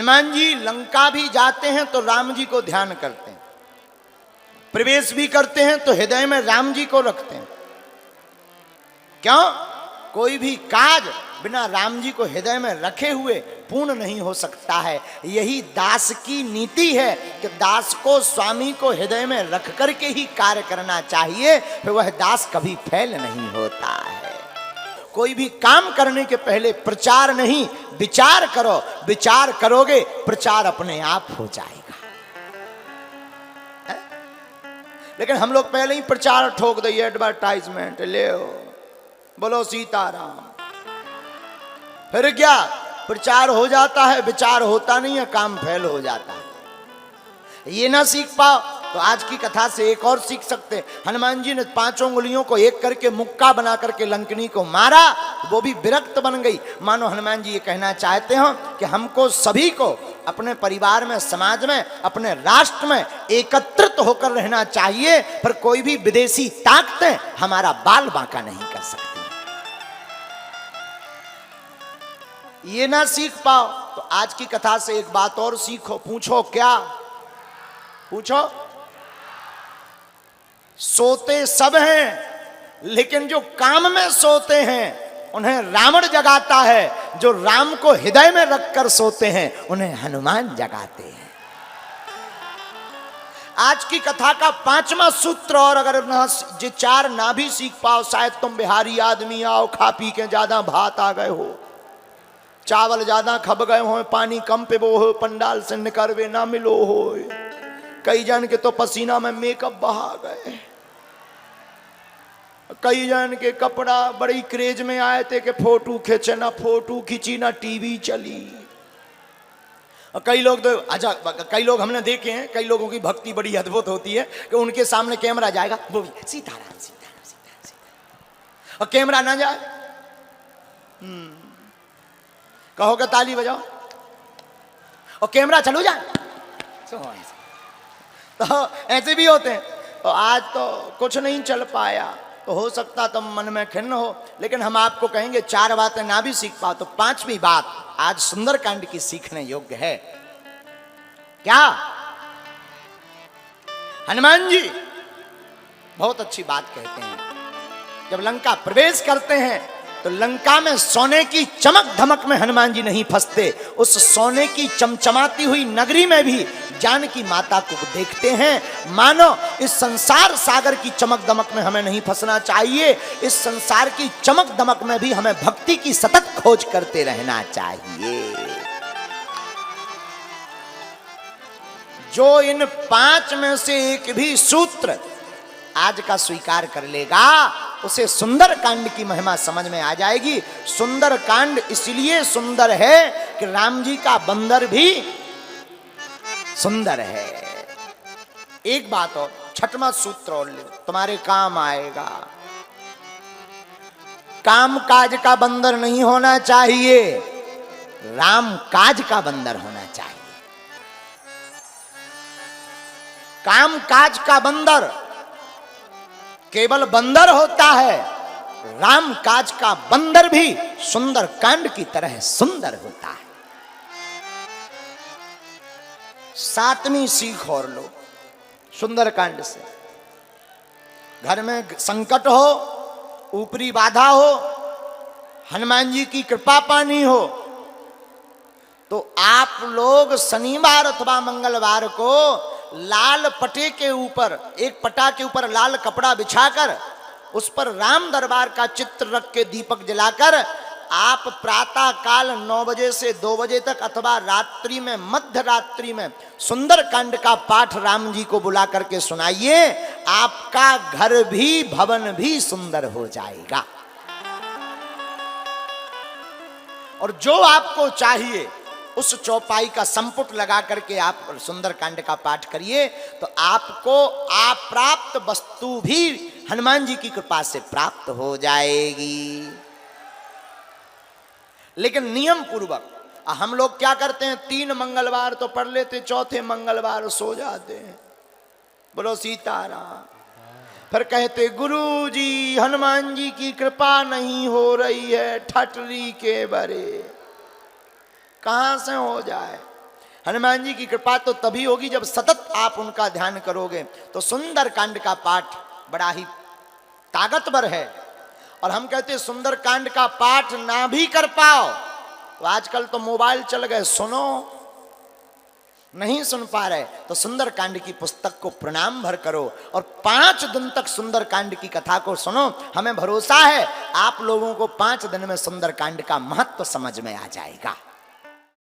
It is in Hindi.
हनुमान जी लंका भी जाते हैं तो राम जी को ध्यान करते हैं, प्रवेश भी करते हैं तो हृदय में राम जी को रखते हैं। क्यों? कोई भी काज बिना राम जी को हृदय में रखे हुए पूर्ण नहीं हो सकता है। यही दास की नीति है कि दास को स्वामी को हृदय में रख करके ही कार्य करना चाहिए, फिर वह दास कभी फेल नहीं होता है। कोई भी काम करने के पहले प्रचार नहीं, विचार करो। विचार करोगे प्रचार अपने आप हो जाएगा। है? लेकिन हम लोग पहले ही प्रचार ठोक दिए, एडवर्टाइजमेंट ले बोलो सीताराम, फिर क्या प्रचार हो जाता है, विचार होता नहीं है, काम फेल हो जाता है। ये ना सीख पाओ तो आज की कथा से एक और सीख सकते हैं। हनुमान जी ने 5 उंगलियों को एक करके मुक्का बना करके लंकनी को मारा, वो भी विरक्त बन गई। मानो हनुमान जी ये कहना चाहते हो कि हमको सभी को अपने परिवार में, समाज में, अपने राष्ट्र में एकत्रित होकर रहना चाहिए, पर कोई भी विदेशी ताकतें हमारा बाल बांका नहीं कर सकती। ये ना सीख पाओ तो आज की कथा से एक बात और सीखो। पूछो क्या? पूछो। सोते सब हैं, लेकिन जो काम में सोते हैं उन्हें रावण जगाता है। जो राम को हृदय में रखकर सोते हैं उन्हें हनुमान जगाते हैं। आज की कथा का 5वां सूत्र, और अगर ये 4 ना भी सीख पाओ, शायद तुम बिहारी आदमी आओ, खा पी के ज्यादा भात आ गए हो, चावल ज्यादा खब गए हो, पानी कम पे वो हो, पंडाल से निकलवे ना मिलो हो, कई जन के तो पसीना में मेकअप बहा गए, कई जन के कपड़ा बड़ी क्रेज में आए थे कि फोटो खींचे, ना फोटो खींची ना टीवी चली। कई लोग तो अच्छा, कई लोग हमने देखे हैं, कई लोगों की भक्ति बड़ी अद्भुत होती है कि उनके सामने कैमरा जाएगा, वो भी सीताराम सीताराम सीताराम सीताराम, और कैमरा ना जाए कहोगे ताली बजाओ, और कैमरा चलो जाए, तो ऐसे भी होते हैं। तो आज तो कुछ नहीं चल पाया, तो हो सकता तुम मन में खिन्न हो, लेकिन हम आपको कहेंगे 4 बातें ना भी सीख पाओ तो 5वीं बात आज सुंदरकांड की सीखने योग्य है। क्या? हनुमान जी बहुत अच्छी बात कहते हैं। जब लंका प्रवेश करते हैं तो लंका में सोने की चमक धमक में हनुमान जी नहीं फंसते, उस सोने की चमचमाती हुई नगरी में भी जानकी माता को देखते हैं। मानो इस संसार सागर की चमक दमक में हमें नहीं फंसना चाहिए, इस संसार की चमक दमक में भी हमें भक्ति की सतत खोज करते रहना चाहिए। जो इन 5 में से एक भी सूत्र आज का स्वीकार कर लेगा उसे सुंदरकांड की महिमा समझ में आ जाएगी। सुंदरकांड इसलिए सुंदर है कि राम जी का बंदर भी सुंदर है। एक बात और, 6वां सूत्र और ले, तुम्हारे काम आएगा। काम काज का बंदर नहीं होना चाहिए, राम काज का बंदर होना चाहिए। काम काज का बंदर केवल बंदर होता है, राम काज का बंदर भी सुंदर कांड की तरह सुंदर होता है। 7वीं सीख और लो सुंदर कांड से। घर में संकट हो, ऊपरी बाधा हो, हनुमान जी की कृपा पानी हो, तो आप लोग शनिवार अथवा मंगलवार को लाल पटे के ऊपर, एक पटा के ऊपर लाल कपड़ा बिछाकर उस पर राम दरबार का चित्र रख के दीपक जलाकर आप प्रातः काल 9 बजे से 2 बजे तक अथवा रात्रि में, मध्य रात्रि में सुंदरकांड का पाठ राम जी को बुला करके सुनाइए। आपका घर भी, भवन भी सुंदर हो जाएगा। और जो आपको चाहिए उस चौपाई का संपुट लगा करके आप सुंदरकांड का पाठ करिए, तो आपको अप्राप्त वस्तु भी हनुमान जी की कृपा से प्राप्त हो जाएगी। लेकिन नियम पूर्वक। हम लोग क्या करते हैं, 3 मंगलवार तो पढ़ लेते, 4थे मंगलवार सो जाते हैं, बोलो सीताराम। फिर कहते गुरु जी हनुमान जी की कृपा नहीं हो रही है, ठटरी के बरे। कहां से हो जाए? हनुमान जी की कृपा तो तभी होगी जब सतत आप उनका ध्यान करोगे। तो सुंदर कांड का पाठ बड़ा ही ताकतवर है। और हम कहते हैं सुंदर कांड का पाठ ना भी कर पाओ तो आजकल तो मोबाइल चल गए, सुनो, नहीं सुन पा रहे तो सुंदर कांड की पुस्तक को प्रणाम भर करो और 5 दिन तक सुंदर कांड की कथा को सुनो। हमें भरोसा है आप लोगों को 5 दिन में सुंदर कांड का महत्व समझ में आ जाएगा।